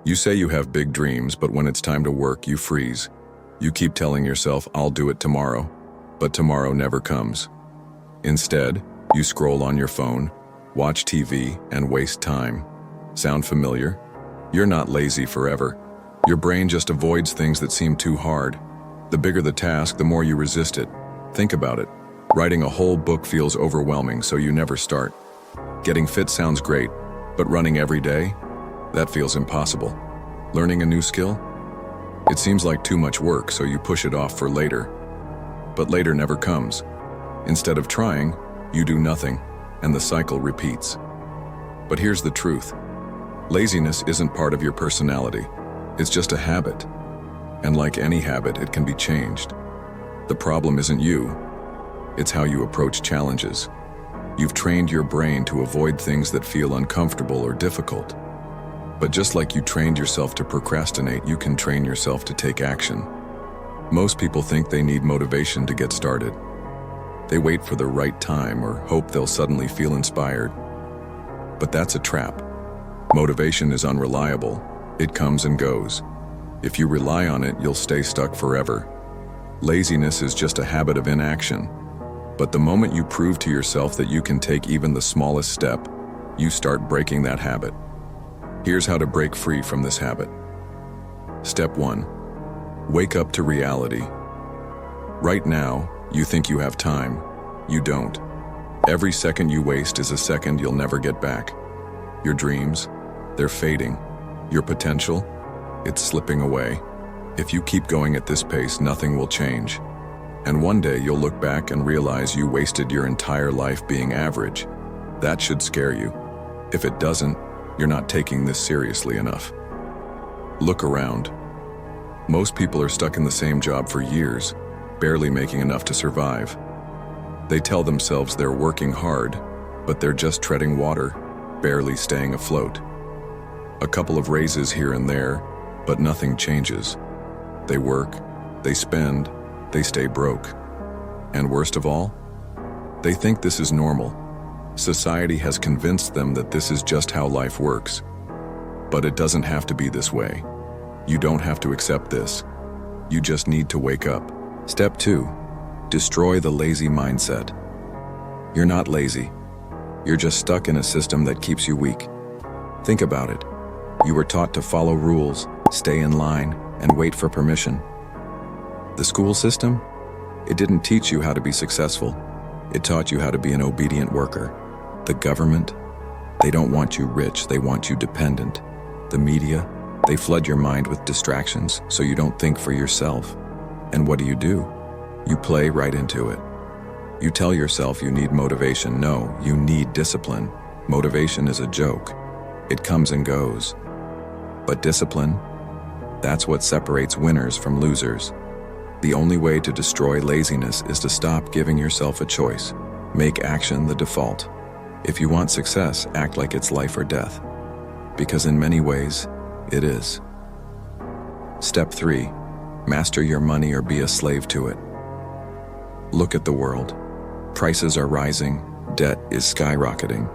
You say you have big dreams, but when it's time to work, you freeze. You keep telling yourself, I'll do it tomorrow, but tomorrow never comes. Instead, you scroll on your phone, watch TV, and waste time. Sound familiar? You're not lazy forever. Your brain just avoids things that seem too hard. The bigger the task, the more you resist it. Think about it. Writing a whole book feels overwhelming, so you never start. Getting fit sounds great, but running every day? That feels impossible. Learning a new skill? It seems like too much work, so you push it off for later. But later never comes. Instead of trying, you do nothing, and the cycle repeats. But here's the truth. Laziness isn't part of your personality. It's just a habit. And like any habit, it can be changed. The problem isn't you. It's how you approach challenges. You've trained your brain to avoid things that feel uncomfortable or difficult. But just like you trained yourself to procrastinate, you can train yourself to take action. Most people think they need motivation to get started. They wait for the right time or hope they'll suddenly feel inspired. But that's a trap. Motivation is unreliable. It comes and goes. If you rely on it, you'll stay stuck forever. Laziness is just a habit of inaction. But the moment you prove to yourself that you can take even the smallest step, you start breaking that habit. Here's how to break free from this habit. Step 1. Wake up to reality. Right now, you think you have time. You don't. Every second you waste is a second you'll never get back. Your dreams, they're fading. Your potential, it's slipping away. If you keep going at this pace, nothing will change. And one day you'll look back and realize you wasted your entire life being average. That should scare you. If it doesn't, you're not taking this seriously enough. Look around. Most people are stuck in the same job for years, barely making enough to survive. They tell themselves they're working hard, but they're just treading water, barely staying afloat. A couple of raises here and there, but nothing changes. They work, they spend, they stay broke. And worst of all, they think this is normal. Society has convinced them that this is just how life works. But it doesn't have to be this way. You don't have to accept this. You just need to wake up. Step 2. Destroy the lazy mindset. You're not lazy. You're just stuck in a system that keeps you weak. Think about it. You were taught to follow rules, stay in line, and wait for permission. The school system? It didn't teach you how to be successful. It taught you how to be an obedient worker. The government? They don't want you rich, they want you dependent. The media? They flood your mind with distractions so you don't think for yourself. And what do? You play right into it. You tell yourself you need motivation. No, you need discipline. Motivation is a joke. It comes and goes. But discipline? That's what separates winners from losers. The only way to destroy laziness is to stop giving yourself a choice. Make action the default. If you want success, act like it's life or death. Because in many ways, it is. Step 3. Master your money or be a slave to it. Look at the world. Prices are rising, debt is skyrocketing,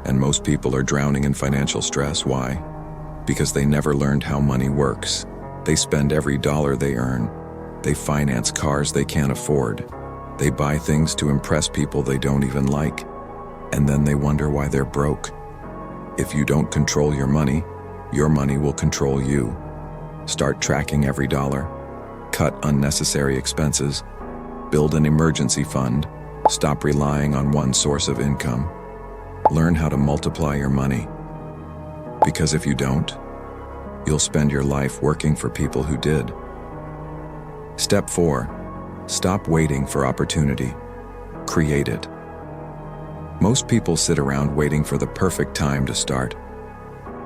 and most people are drowning in financial stress. Why? Because they never learned how money works. They spend every dollar they earn. They finance cars they can't afford. They buy things to impress people they don't even like. And then they wonder why they're broke. If you don't control your money will control you. Start tracking every dollar. Cut unnecessary expenses. Build an emergency fund. Stop relying on one source of income. Learn how to multiply your money. Because if you don't, you'll spend your life working for people who did. Step 4. Stop waiting for opportunity. Create it. Most people sit around waiting for the perfect time to start.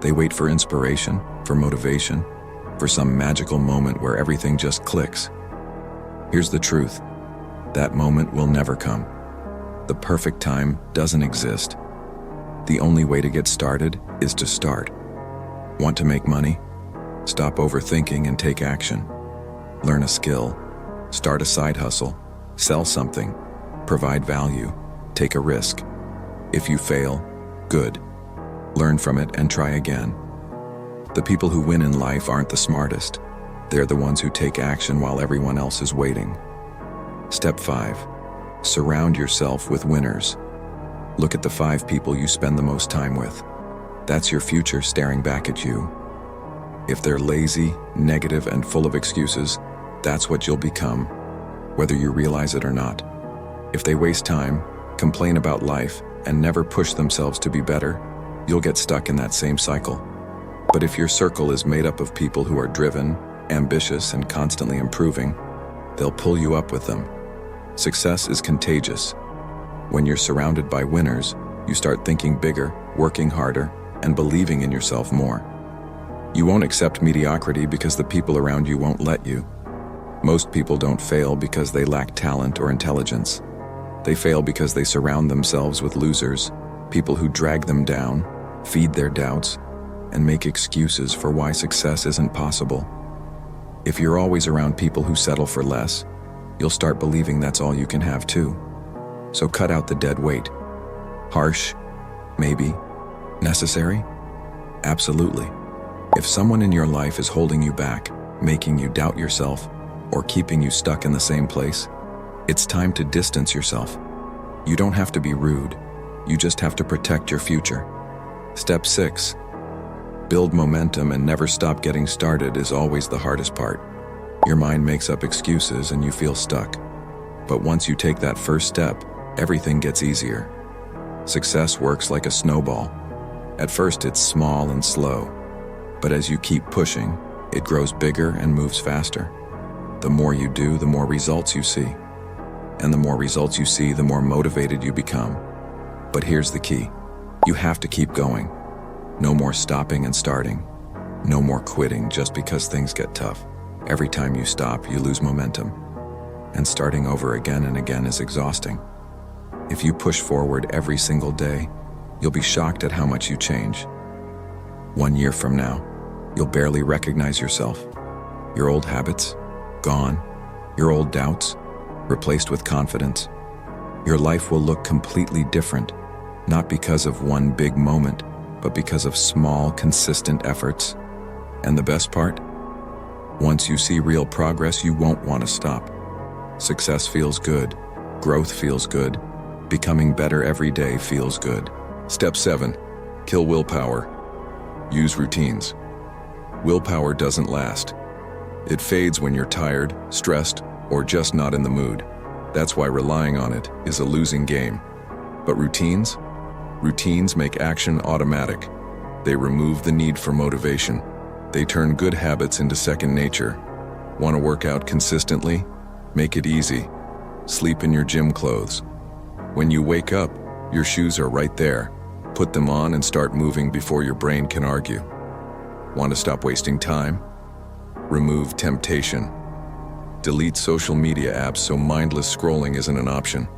They wait for inspiration, for motivation, for some magical moment where everything just clicks. Here's the truth. That moment will never come. The perfect time doesn't exist. The only way to get started is to start. Want to make money? Stop overthinking and take action. Learn a skill. Start a side hustle. Sell something. Provide value. Take a risk. If you fail, good. Learn from it and try again. The people who win in life aren't the smartest. They're the ones who take action while everyone else is waiting. Step 5. Surround yourself with winners. Look at the 5 people you spend the most time with. That's your future staring back at you. If they're lazy, negative, and full of excuses, that's what you'll become, whether you realize it or not. If they waste time, complain about life, and never push themselves to be better, you'll get stuck in that same cycle. But if your circle is made up of people who are driven, ambitious, and constantly improving, they'll pull you up with them. Success is contagious. When you're surrounded by winners, you start thinking bigger, working harder, and believing in yourself more. You won't accept mediocrity because the people around you won't let you. Most people don't fail because they lack talent or intelligence. They fail because they surround themselves with losers, people who drag them down, feed their doubts, and make excuses for why success isn't possible. If you're always around people who settle for less, you'll start believing that's all you can have too. So cut out the dead weight. Harsh? Maybe. Necessary? Absolutely. If someone in your life is holding you back, making you doubt yourself, or keeping you stuck in the same place, it's time to distance yourself. You don't have to be rude. You just have to protect your future. Step 6. Build momentum and never stop. Getting started is always the hardest part. Your mind makes up excuses and you feel stuck. But once you take that first step, everything gets easier. Success works like a snowball. At first it's small and slow, but as you keep pushing, it grows bigger and moves faster. The more you do, the more results you see. And the more results you see, the more motivated you become. But here's the key. You have to keep going. No more stopping and starting. No more quitting just because things get tough. Every time you stop, you lose momentum. And starting over again and again is exhausting. If you push forward every single day, you'll be shocked at how much you change. 1 year from now, you'll barely recognize yourself. Your old habits, gone. Your old doubts, replaced with confidence. Your life will look completely different, not because of one big moment, but because of small, consistent efforts. And the best part? Once you see real progress, you won't want to stop. Success feels good. Growth feels good. Becoming better every day feels good. Step 7. Kill willpower. Use routines. Willpower doesn't last. It fades when you're tired, stressed, or just not in the mood. That's why relying on it is a losing game. But routines? Routines make action automatic. They remove the need for motivation. They turn good habits into second nature. Want to work out consistently? Make it easy. Sleep in your gym clothes. When you wake up, your shoes are right there. Put them on and start moving before your brain can argue. Want to stop wasting time? Remove temptation. Delete social media apps so mindless scrolling isn't an option.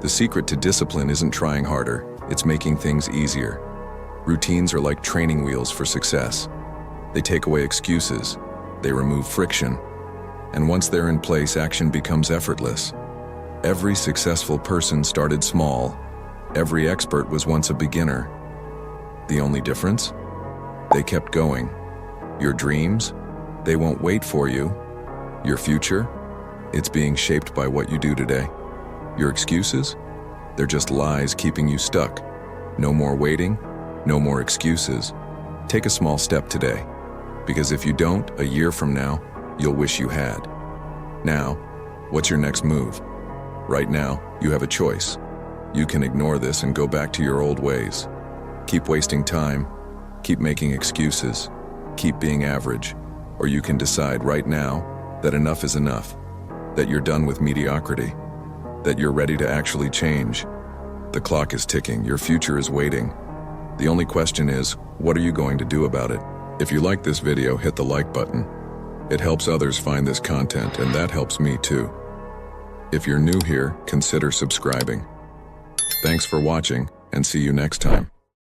The secret to discipline isn't trying harder, it's making things easier. Routines are like training wheels for success. They take away excuses, they remove friction, and once they're in place, action becomes effortless. Every successful person started small. Every expert was once a beginner. The only difference? They kept going. Your dreams? They won't wait for you. Your future? It's being shaped by what you do today. Your excuses? They're just lies keeping you stuck. No more waiting, no more excuses. Take a small step today, because if you don't, a year from now, you'll wish you had. Now, what's your next move? Right now, you have a choice. You can ignore this and go back to your old ways. Keep wasting time, keep making excuses, keep being average, or you can decide right now that enough is enough, that you're done with mediocrity, that you're ready to actually change. The clock is ticking, your future is waiting. The only question is, what are you going to do about it? If you like this video, hit the like button. It helps others find this content, and that helps me too. If you're new here, consider subscribing. Thanks for watching, and see you next time.